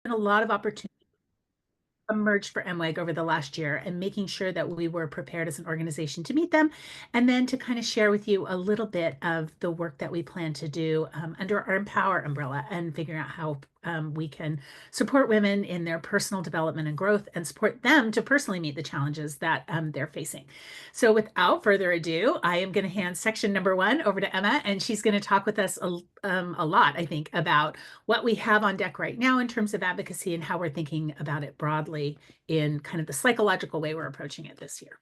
been a lot of opportunity emerged for MWEG over the last year and making sure that we were prepared as an organization to meet them, and then to kind of share with you a little bit of the work that we plan to do under our Empower umbrella and figuring out how we can support women in their personal development and growth and support them to personally meet the challenges that they're facing. So without further ado, I am going to hand section number one over to Emma, and she's going to talk with us a lot, I think, about what we have on deck right now in terms of advocacy and how we're thinking about it broadly in kind of the psychological way we're approaching it this year.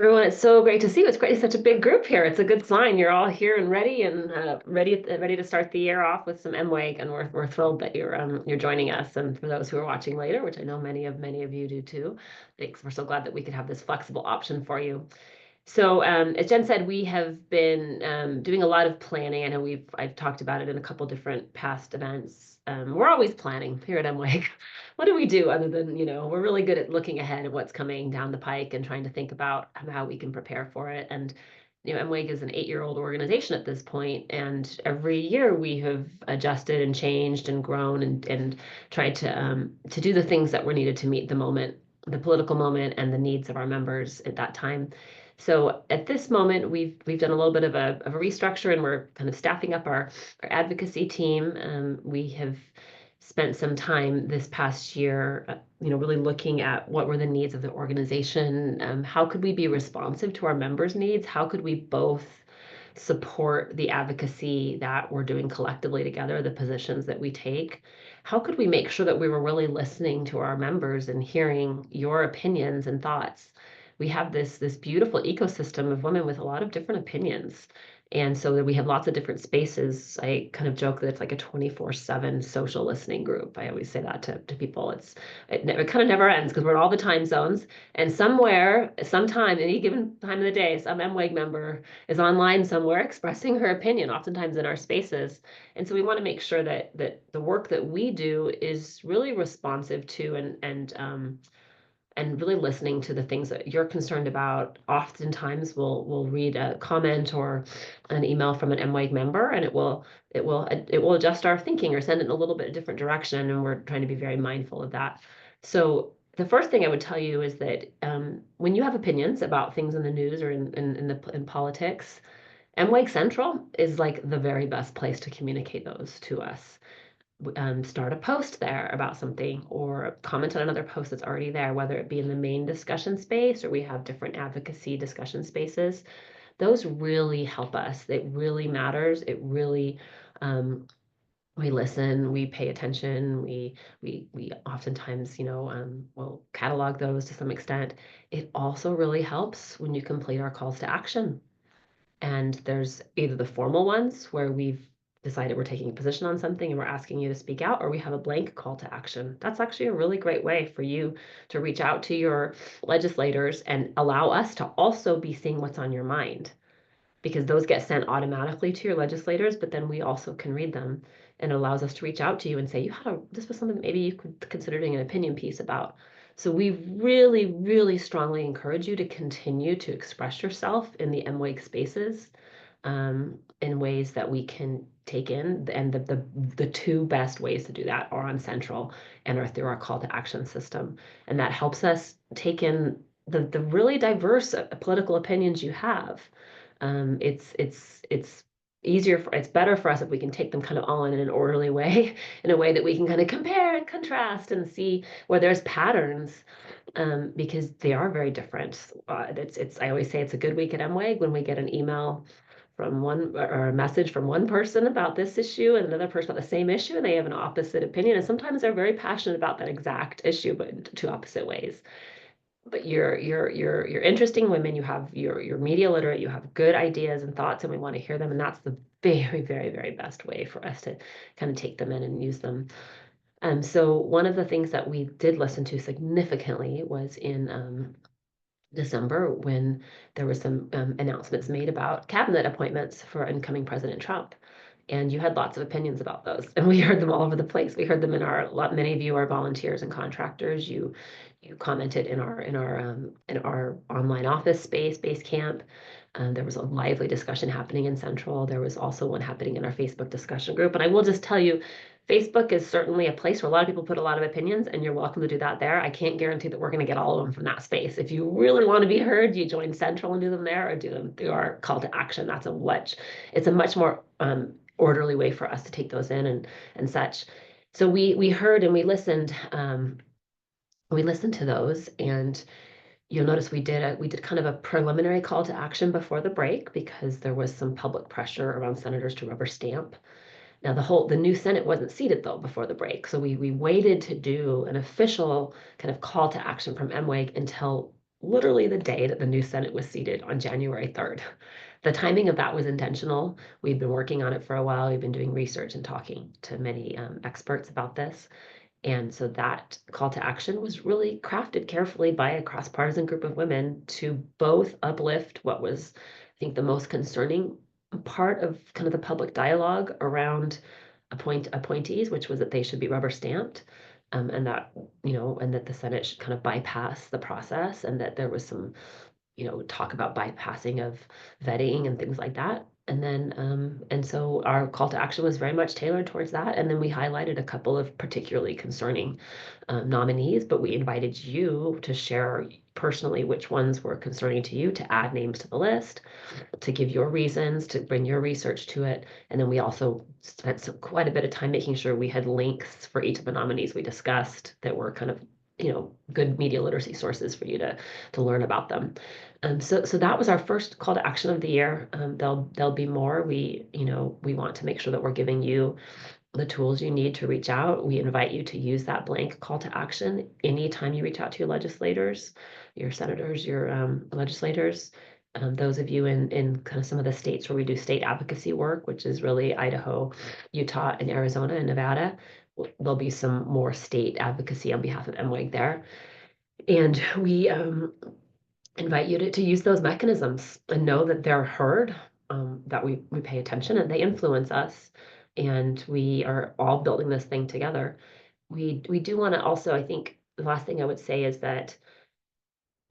Everyone, it's so great to see you. It's great. It's such a big group here. It's a good sign. You're all here and ready ready to start the year off with some MWEG, and we're thrilled that you're joining us. And for those who are watching later, which I know many of you do too, thanks. We're so glad that we could have this flexible option for you. So, as Jen said, we have been doing a lot of planning. I know I've talked about it in a couple different past events. We're always planning here at MWEG. What do we do other than, we're really good at looking ahead at what's coming down the pike and trying to think about how we can prepare for it. And, MWEG is an 8-year-old organization at this point, and every year we have adjusted and changed and grown and tried to do the things that were needed to meet the moment, the political moment, and the needs of our members at that time. So at this moment, we've done a little bit of a restructure, and we're kind of staffing up our advocacy team. We have spent some time this past year, really looking at what were the needs of the organization. How could we be responsive to our members' needs? How could we both support the advocacy that we're doing collectively together, the positions that we take? How could we make sure that we were really listening to our members and hearing your opinions and thoughts? We have this beautiful ecosystem of women with a lot of different opinions. And so that we have lots of different spaces. I kind of joke that it's like a 24/7 social listening group. I always say that to people. It kind of never ends because we're in all the time zones. And somewhere, sometime, any given time of the day, some MWEG member is online somewhere expressing her opinion, oftentimes in our spaces. And so we want to make sure that the work that we do is really responsive to and really listening to the things that you're concerned about. Oftentimes we'll read a comment or an email from an MWEG member, and it will adjust our thinking or send it in a little bit different direction, and we're trying to be very mindful of that. So the first thing I would tell you is that when you have opinions about things in the news or in politics, MWEG Central is like the very best place to communicate those to us. Start a post there about something or comment on another post that's already there, whether it be in the main discussion space or we have different advocacy discussion spaces. Those really help us. It really matters. It really, we listen, we pay attention, we oftentimes, will catalog those to some extent. It also really helps when you complete our calls to action. And there's either the formal ones where we've decided we're taking a position on something and we're asking you to speak out, or we have a blank call to action. That's actually a really great way for you to reach out to your legislators and allow us to also be seeing what's on your mind, because those get sent automatically to your legislators, but then we also can read them, and it allows us to reach out to you and say, this was something that maybe you could consider doing an opinion piece about. So we really, really strongly encourage you to continue to express yourself in the MWEG spaces in ways that we can take in. And the two best ways to do that are on Central and are through our call to action system. And that helps us take in the really diverse political opinions you have. It's it's better for us if we can take them kind of all in an orderly way, in a way that we can kind of compare and contrast and see where there's patterns, because they are very different. I always say it's a good week at MWEG when we get an email from one or a message from one person about this issue and another person about the same issue, and they have an opposite opinion. And sometimes they're very passionate about that exact issue, but in two opposite ways. But you're interesting women. You have you're media literate. You have good ideas and thoughts, and we want to hear them. And that's the very, very, very best way for us to kind of take them in and use them. So one of the things that we did listen to significantly was in December, when there were some announcements made about cabinet appointments for incoming President Trump. And you had lots of opinions about those, and we heard them all over the place. We heard them in many of you are volunteers and contractors. You commented in our online office space, base camp. There was a lively discussion happening in Central. There was also one happening in our Facebook discussion group. And I will just tell you, Facebook is certainly a place where a lot of people put a lot of opinions, and you're welcome to do that there. I can't guarantee that we're going to get all of them from that space. If you really want to be heard, you join Central and do them there, or do them through our call to action. It's a much more orderly way for us to take those in and such. So we heard and we listened to those, and you'll notice we did kind of a preliminary call to action before the break because there was some public pressure around senators to rubber stamp. Now the new Senate wasn't seated though before the break, so we waited to do an official kind of call to action from MWEG until literally the day that the new Senate was seated on January 3rd. The timing of that was intentional. We've been working on it for a while. We've been doing research and talking to many experts about this. And so that call to action was really crafted carefully by a cross-partisan group of women to both uplift what was, I think, the most concerning part of kind of the public dialogue around appointees, which was that they should be rubber stamped, and that, and that the Senate should kind of bypass the process, and that there was some, talk about bypassing of vetting and things like that. And so our call to action was very much tailored towards that. And then we highlighted a couple of particularly concerning nominees, but we invited you to share personally which ones were concerning to you, to add names to the list, to give your reasons, to bring your research to it. And then we also spent quite a bit of time making sure we had links for each of the nominees we discussed that were kind of, good media literacy sources for you to learn about them. So that was our first call to action of the year. There'll be more. We want to make sure that we're giving you the tools you need to reach out. We invite you to use that blank call to action anytime you reach out to your legislators, your senators, your legislators. Those of you in kind of some of the states where we do state advocacy work, which is really Idaho, Utah, and Arizona and Nevada, there'll be some more state advocacy on behalf of MWEG there. And we invite you to use those mechanisms and know that they're heard, that we pay attention and they influence us. And we are all building this thing together. We do want to also, I think the last thing I would say is that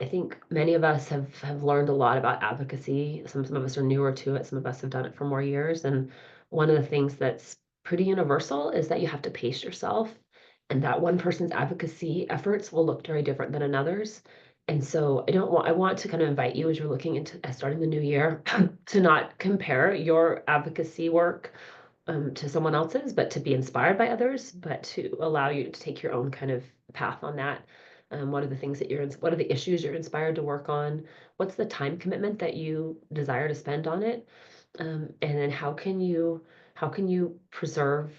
I think many of us have learned a lot about advocacy. Some of us are newer to it. Some of us have done it for more years. And one of the things that's pretty universal is that you have to pace yourself, and that one person's advocacy efforts will look very different than another's. And so I want to kind of invite you as you're looking into starting the new year to not compare your advocacy work to someone else's, but to be inspired by others, but to allow you to take your own kind of path on that. What are the things what are the issues you're inspired to work on? What's the time commitment that you desire to spend on it? And then how can you preserve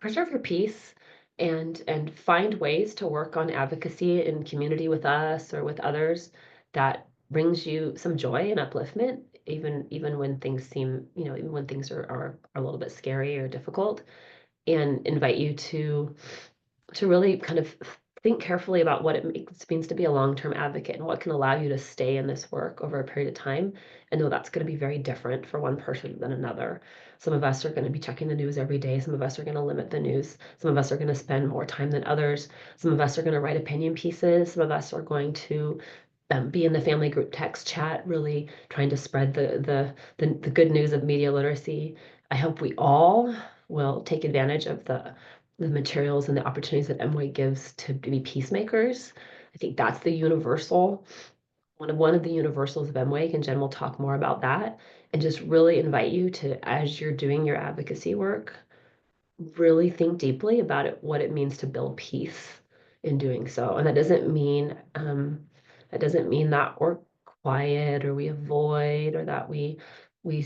your peace and find ways to work on advocacy in community with us or with others that brings you some joy and upliftment, even when things seem, even when things are a little bit scary or difficult, and invite you to really kind of think carefully about what it means to be a long-term advocate and what can allow you to stay in this work over a period of time. And know that's going to be very different for one person than another. Some of us are going to be checking the news every day. Some of us are going to limit the news. Some of us are going to spend more time than others. Some of us are going to write opinion pieces. Some of us are going to be in the family group text chat, really trying to spread the good news of media literacy. I hope we all will take advantage of the materials and the opportunities that MWEG gives to be peacemakers. I think that's the universal, one of the universals of MWEG, and Jen will talk more about that. And just really invite you to, as you're doing your advocacy work, really think deeply about what it means to build peace in doing so. And that doesn't mean that we're quiet or we avoid or that we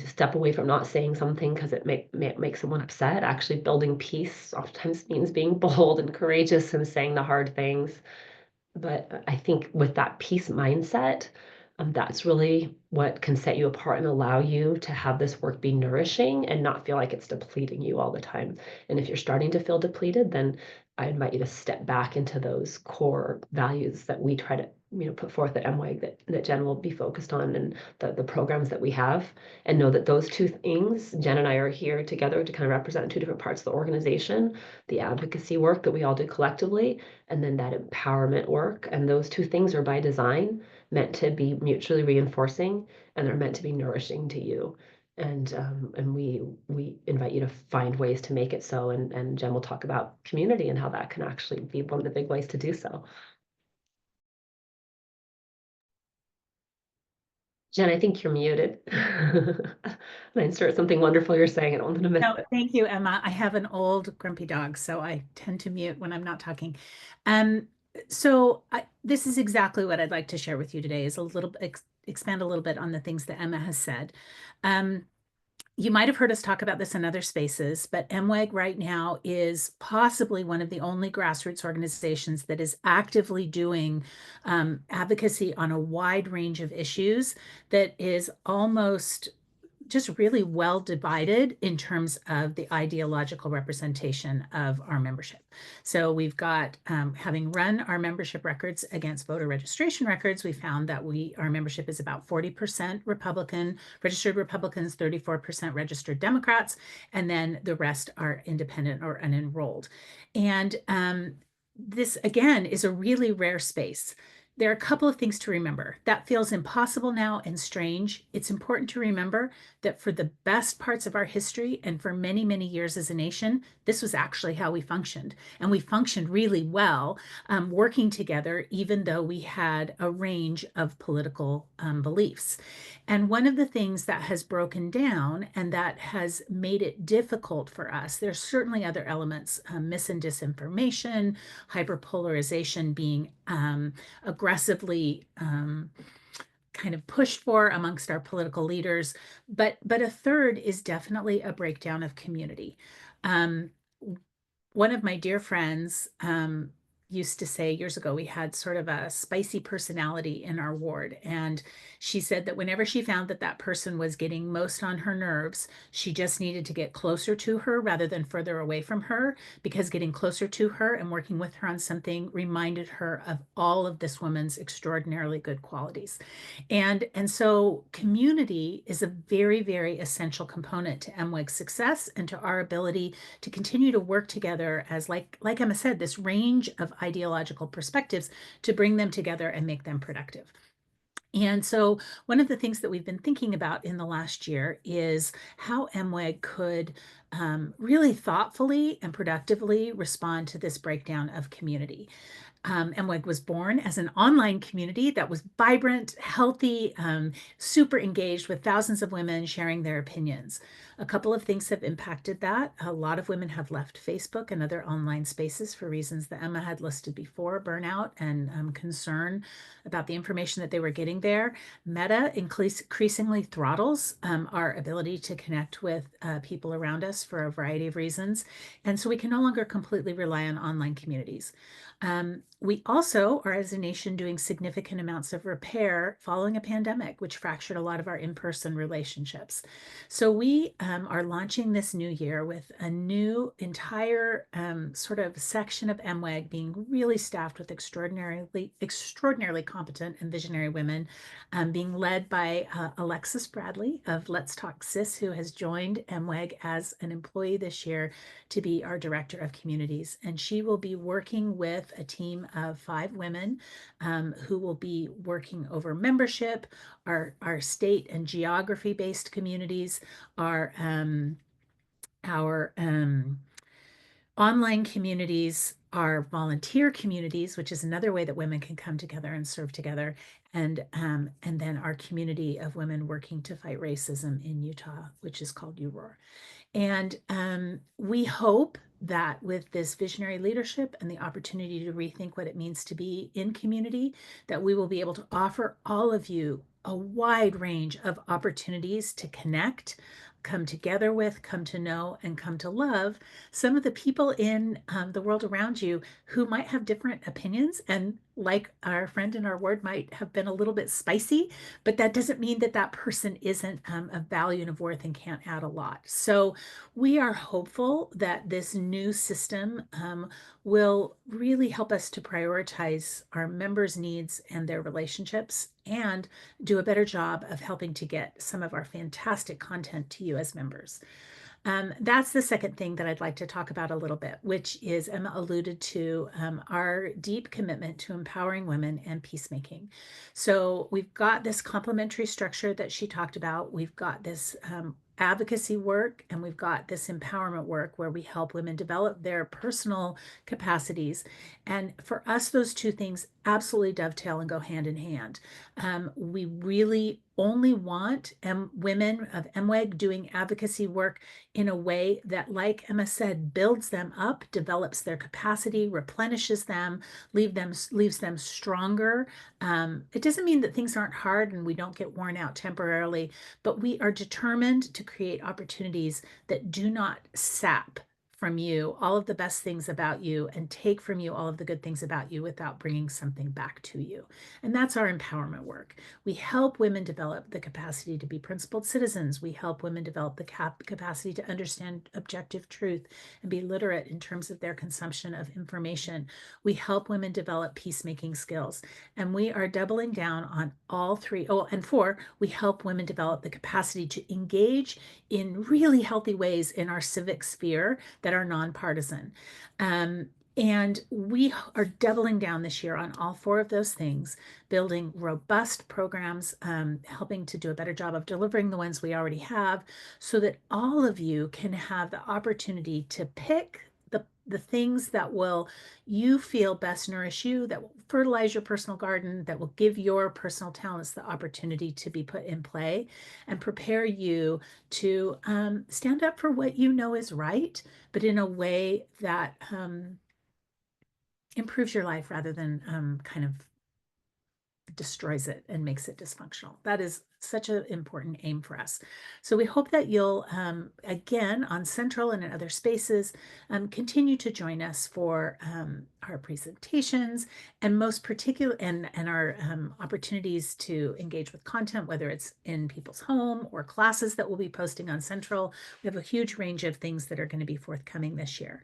step away from not saying something because it makes someone upset. Actually, building peace oftentimes means being bold and courageous and saying the hard things. But I think with that peace mindset, that's really what can set you apart and allow you to have this work be nourishing and not feel like it's depleting you all the time. And if you're starting to feel depleted, then I invite you to step back into those core values that we try to, put forth at MWEG that Jen will be focused on, and the programs that we have, and know that those two things, Jen and I are here together to kind of represent two different parts of the organization, the advocacy work that we all do collectively, and then that empowerment work. And those two things are by design meant to be mutually reinforcing, and they're meant to be nourishing to you. and we invite you to find ways to make it so. And Jen will talk about community and how that can actually be one of the big ways to do so. Jen, I think you're muted. And I insert something wonderful you're saying. I don't want to miss No, it. thank you, Emma. I have an old grumpy dog, so I tend to mute when I'm not talking. This is exactly what I'd like to share with you today is a little expand a little bit on the things that Emma has said. Um, you might have heard us talk about this in other spaces, but MWEG right now is possibly one of the only grassroots organizations that is actively doing advocacy on a wide range of issues that is almost just really well divided in terms of the ideological representation of our membership. So we've got, having run our membership records against voter registration records, we found that our membership is about 40% Republican, registered Republicans, 34% registered Democrats, and then the rest are independent or unenrolled. And this, again, is a really rare space. There are a couple of things to remember. That feels impossible now and strange. It's important to remember that for the best parts of our history and for many, many years as a nation, this was actually how we functioned. And we functioned really well, working together, even though we had a range of political beliefs. And one of the things that has broken down and that has made it difficult for us, there's certainly other elements, mis and disinformation, hyperpolarization being aggressively kind of pushed for amongst our political leaders. But a third is definitely a breakdown of community. Um, One of my dear friends used to say years ago, we had sort of a spicy personality in our ward. And she said that whenever she found that that person was getting most on her nerves, she just needed to get closer to her rather than further away from her, because getting closer to her and working with her on something reminded her of all of this woman's extraordinarily good qualities. And so community is a very, very essential component to MWEG's success and to our ability to continue to work together as, like Emma said, this range of ideological perspectives to bring them together and make them productive. And so one of the things that we've been thinking about in the last year is how MWEG could really thoughtfully and productively respond to this breakdown of community. MWEG was born as an online community that was vibrant, healthy, super engaged with thousands of women sharing their opinions. A couple of things have impacted that. A lot of women have left Facebook and other online spaces for reasons that Emma had listed before, burnout and concern about the information that they were getting there. Meta increasingly throttles our ability to connect with people around us for a variety of reasons. And so we can no longer completely rely on online communities. We also are, as a nation, doing significant amounts of repair following a pandemic, which fractured a lot of our in-person relationships. So we are launching this new year with a new entire sort of section of MWEG being really staffed with extraordinarily competent and visionary women, being led by Alexis Bradley of Let's Talk Sis, who has joined MWEG as an employee this year to be our Director of Communities. And she will be working with a team of 5 women who will be working over membership, our state and geography based communities, our online communities, our volunteer communities, which is another way that women can come together and serve together, and then our community of women working to fight racism in Utah, which is called UROAR. And we hope that with this visionary leadership and the opportunity to rethink what it means to be in community, that we will be able to offer all of you a wide range of opportunities to connect, come together with, come to know, and come to love some of the people in the world around you who might have different opinions and, like our friend in our ward, might have been a little bit spicy, but that doesn't mean that that person isn't of value and of worth and can't add a lot. So we are hopeful that this new system will really help us to prioritize our members' needs and their relationships and do a better job of helping to get some of our fantastic content to you as members. That's the second thing that I'd like to talk about a little bit, which is Emma alluded to our deep commitment to empowering women and peacemaking. So we've got this complementary structure that she talked about. We've got this advocacy work and we've got this empowerment work where we help women develop their personal capacities. And for us, those two things absolutely dovetail and go hand in hand. We really only want women of MWEG doing advocacy work in a way that, like Emma said, builds them up, develops their capacity, replenishes them, leaves them stronger. It doesn't mean that things aren't hard and we don't get worn out temporarily, but we are determined to create opportunities that do not sap from you all of the best things about you and take from you all of the good things about you without bringing something back to you. And that's our empowerment work. We help women develop the capacity to be principled citizens. We help women develop the capacity to understand objective truth and be literate in terms of their consumption of information. We help women develop peacemaking skills. And we are doubling down on all three. Oh, and four, we help women develop the capacity to engage in really healthy ways in our civic sphere that are nonpartisan. And we are doubling down this year on all four of those things, building robust programs, helping to do a better job of delivering the ones we already have, so that all of you can have the opportunity to pick the things that will you feel best nourish you, that will fertilize your personal garden, that will give your personal talents the opportunity to be put in play and prepare you to stand up for what you know is right, but in a way that improves your life rather than kind of destroys it and makes it dysfunctional. That is such an important aim for us. So we hope that you'll, again, on Central and in other spaces, continue to join us for our presentations and most particular and our opportunities to engage with content, whether it's in people's home or classes that we'll be posting on Central. We have a huge range of things that are going to be forthcoming this year.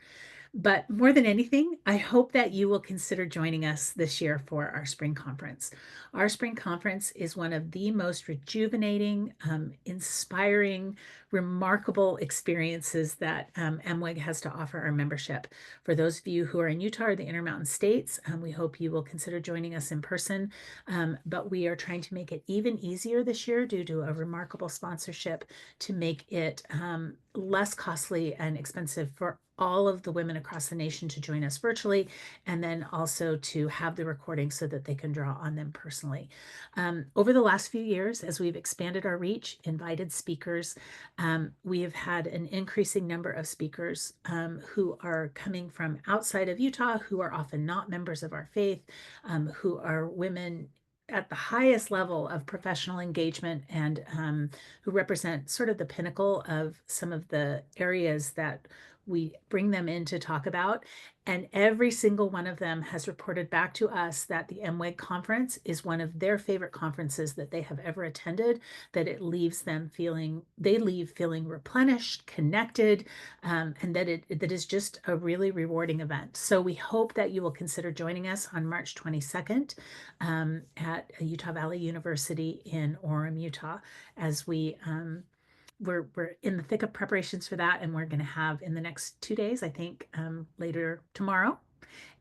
But more than anything, I hope that you will consider joining us this year for our spring conference. Our spring conference is one of the most rejuvenating, inspiring, remarkable experiences that MWEG has to offer our membership. For those of you who are in Utah or the Intermountain States, we hope you will consider joining us in person. But we are trying to make it even easier this year due to a remarkable sponsorship to make it less costly and expensive for all of the women across the nation to join us virtually, and then also to have the recording so that they can draw on them personally. Over the last few years, as we've expanded our reach, invited speakers, we have had an increasing number of speakers who are coming from outside of Utah, who are often not members of our faith, who are women at the highest level of professional engagement and who represent sort of the pinnacle of some of the areas that we bring them in to talk about. And every single one of them has reported back to us that the MWEG conference is one of their favorite conferences that they have ever attended, that it leaves them feeling, they leave feeling replenished, connected, and that is just a really rewarding event. So we hope that you will consider joining us on March 22nd at Utah Valley University in Orem, Utah, as we're in the thick of preparations for that, and we're going to have in the next 2 days, I think, later tomorrow,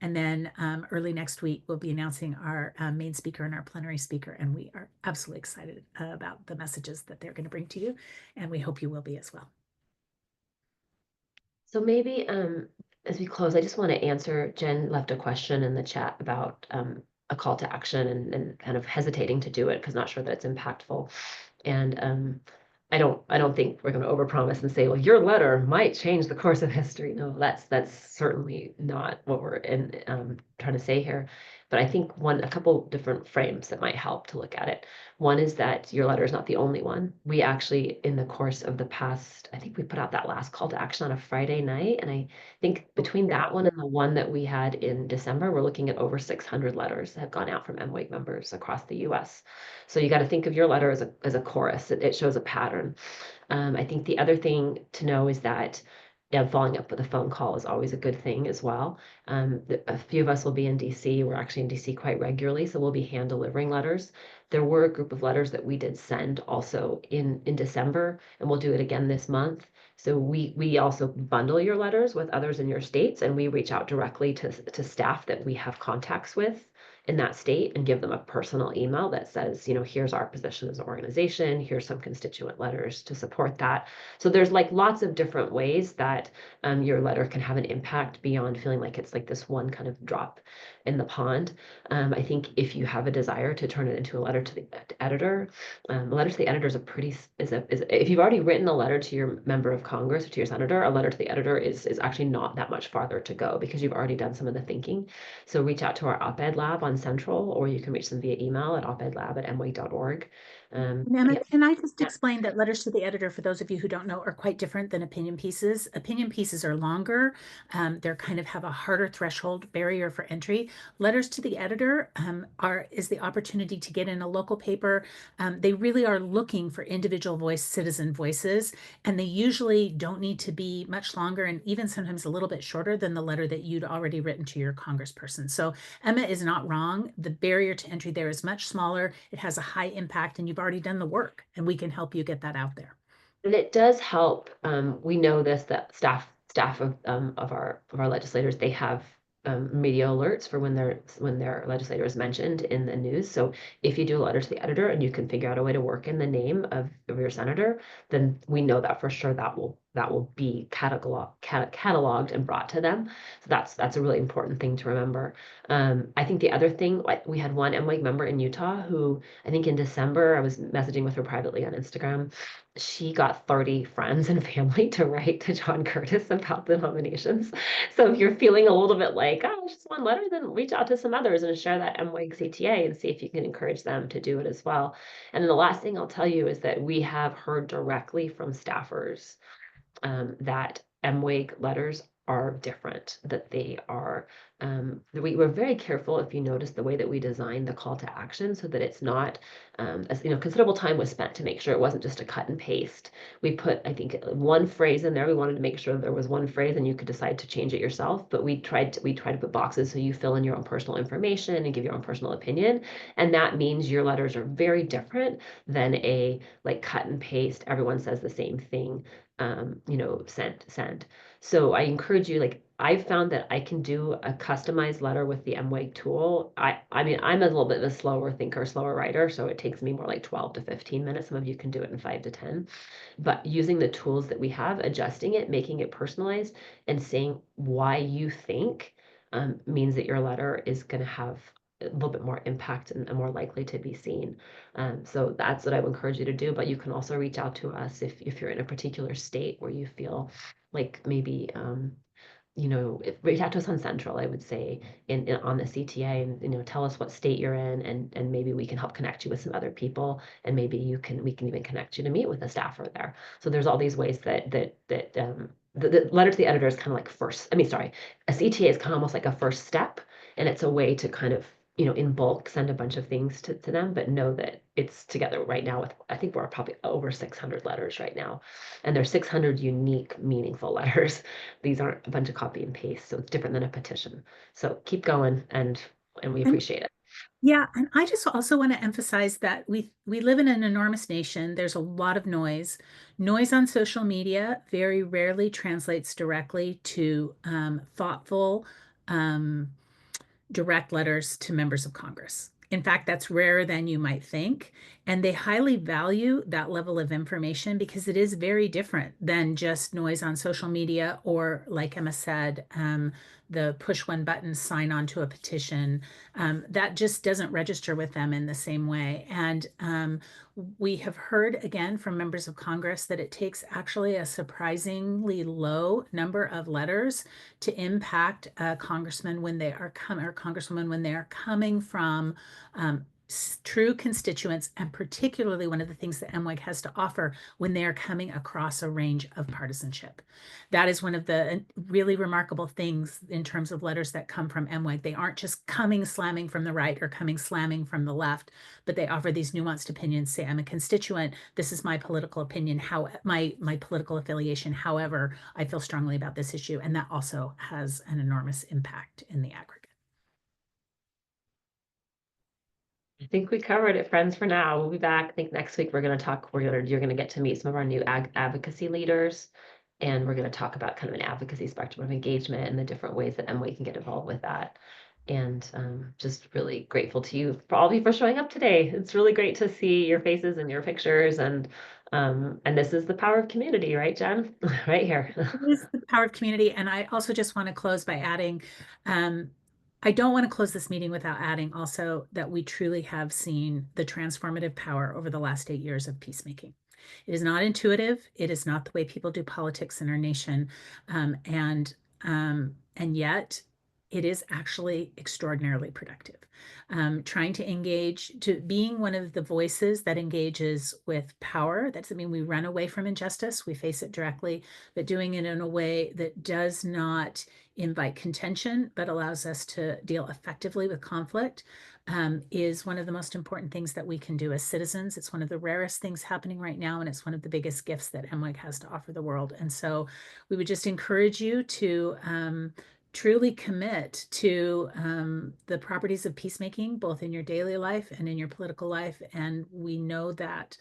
and then early next week we'll be announcing our main speaker and our plenary speaker, and we are absolutely excited about the messages that they're going to bring to you, and we hope you will be as well. So maybe as we close, I just want to answer, Jen left a question in the chat about a call to action and kind of hesitating to do it because not sure that it's impactful. And I don't think we're going to overpromise and say, well, your letter might change the course of history. No, that's certainly not what we're trying to say here. But I think a couple different frames that might help to look at it. One is that your letter is not the only one. We actually, in the course of the past, I think we put out that last call to action on a Friday night. And I think between that one and the one that we had in December, we're looking at over 600 letters that have gone out from MWEG members across the US. So you got to think of your letter as a chorus. It shows a pattern. I think the other thing to know is that following up with a phone call is always a good thing as well. A few of us will be in DC. We're actually in DC quite regularly, so we'll be hand delivering letters. There were a group of letters that we did send also in December, and we'll do it again this month. So we also bundle your letters with others in your states, and we reach out directly to staff that we have contacts with in that state and give them a personal email that says, here's our position as an organization, here's some constituent letters to support that. So there's like lots of different ways that your letter can have an impact beyond feeling like it's like this one kind of drop in the pond. I think if you have a desire to turn it into a letter to the editor, a letter to the editor is a pretty is if you've already written a letter to your member of Congress or to your senator, a letter to the editor is actually not that much farther to go because you've already done some of the thinking. So reach out to our op-ed lab on Central, or you can reach them via email at opedlab@mweg.org. And Emma, Yeah. can I just explain that letters to the editor, for those of you who don't know, are quite different than opinion pieces. Opinion pieces are longer. They're kind of have a harder threshold barrier for entry. Letters to the editor is the opportunity to get in a local paper. They really are looking for individual citizen voices, and they usually don't need to be much longer and even sometimes a little bit shorter than the letter that you'd already written to your congressperson. So Emma is not wrong. The barrier to entry there is much smaller. It has a high impact, and you've already done the work, and we can help you get that out there. And it does help. We know this that staff of our legislators, they have media alerts for when their legislator is mentioned in the news. So if you do a letter to the editor and you can figure out a way to work in the name of your senator, then we know that for sure that will be cataloged and brought to them. So that's a really important thing to remember. I think the other thing, like we had one MWEG member in Utah who I think in December I was messaging with her privately on Instagram. She got 30 friends and family to write to John Curtis about the nominations. So if you're feeling a little bit like, oh, it's just one letter, then reach out to some others and share that MWEG CTA and see if you can encourage them to do it as well. And then the last thing I'll tell you is that we have heard directly from staffers that MWEG letters are different, that they are, we were very careful, if you notice, the way that we designed the call to action so that it's not, as considerable time was spent to make sure it wasn't just a cut and paste. We put, I think, one phrase in there. We wanted to make sure there was one phrase and you could decide to change it yourself, but we tried to put boxes so you fill in your own personal information and give your own personal opinion. And that means your letters are very different than a like cut and paste, everyone says the same thing, send. So I encourage you, like I've found that I can do a customized letter with the MWEG tool. I mean, I'm a little bit of a slower thinker, slower writer, so it takes me more like 12 to 15 minutes. Some of you can do it in 5 to 10. But using the tools that we have, adjusting it, making it personalized, and saying why you think means that your letter is going to have a little bit more impact and more likely to be seen. So that's what I would encourage you to do. But you can also reach out to us if you're in a particular state where you feel like maybe reach out to us on Central, I would say, on the CTA, and tell us what state you're in, and maybe we can help connect you with some other people, and maybe we can even connect you to meet with a staffer there. So there's all these ways that the letter to the editor is kind of like first. I mean, sorry, a CTA is kind of almost like a first step, and it's a way to kind of in bulk send a bunch of things to them, but know that it's together right now with, I think we're probably over 600 letters right now, and there's 600 unique, meaningful letters. These aren't a bunch of copy and paste, so it's different than a petition. So keep going, and we And appreciate it. yeah, and I just also want to emphasize that we live in an enormous nation. There's a lot of noise. Noise on social media very rarely translates directly to thoughtful, um, direct letters to members of Congress. In fact, that's rarer than you might think. And they highly value that level of information because it is very different than just noise on social media or, like Emma said, the push one button, sign on to a petition. That just doesn't register with them in the same way. And we have heard again from members of Congress that it takes actually a surprisingly low number of letters to impact a congressman when they are coming, or congresswoman when they are coming from true constituents, and particularly one of the things that MWEG has to offer when they are coming across a range of partisanship. That is one of the really remarkable things in terms of letters that come from MWEG. They aren't just coming slamming from the right or coming slamming from the left, but they offer these nuanced opinions. Say, I'm a constituent. This is my political opinion, how my political affiliation. However, I feel strongly about this issue, and that also has an enormous impact in the aggregate. I think we covered it, friends, for now. We'll be back. I think next week you're gonna get to meet some of our new advocacy leaders, and we're gonna talk about kind of an advocacy spectrum of engagement and the different ways that MWE can get involved with that. And just really grateful to you for all of you for showing up today. It's really great to see your faces and your pictures, and this is the power of community, right, Jen? Right here. It is the power of community. And I also just want to close by adding, um, I don't want to close this meeting without adding also that we truly have seen the transformative power over the last 8 years of peacemaking. It is not intuitive. It is not the way people do politics in our nation. And yet it is actually extraordinarily productive. Trying to engage, to being one of the voices that engages with power. That's, I mean, we run away from injustice, we face it directly, but doing it in a way that does not invite contention, but allows us to deal effectively with conflict, is one of the most important things that we can do as citizens. It's one of the rarest things happening right now, and it's one of the biggest gifts that MWEG has to offer the world. And so we would just encourage you to truly commit to the properties of peacemaking, both in your daily life and in your political life. And we know that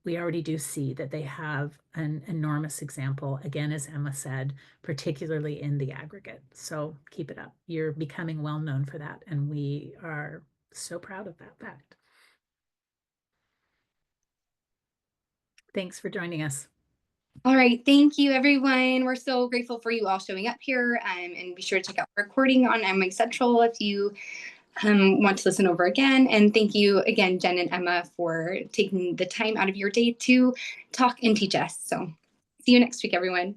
we already do see that they have an enormous example, again, as Emma said, particularly in the aggregate. So keep it up. You're becoming well known for that. And we are so proud of that fact. Thanks for joining us. All right. Thank you, everyone. We're so grateful for you all showing up here. And be sure to check out the recording on MWEG Central if you want to listen over again. And thank you again, Jen and Emma, for taking the time out of your day to talk and teach us. So see you next week, everyone.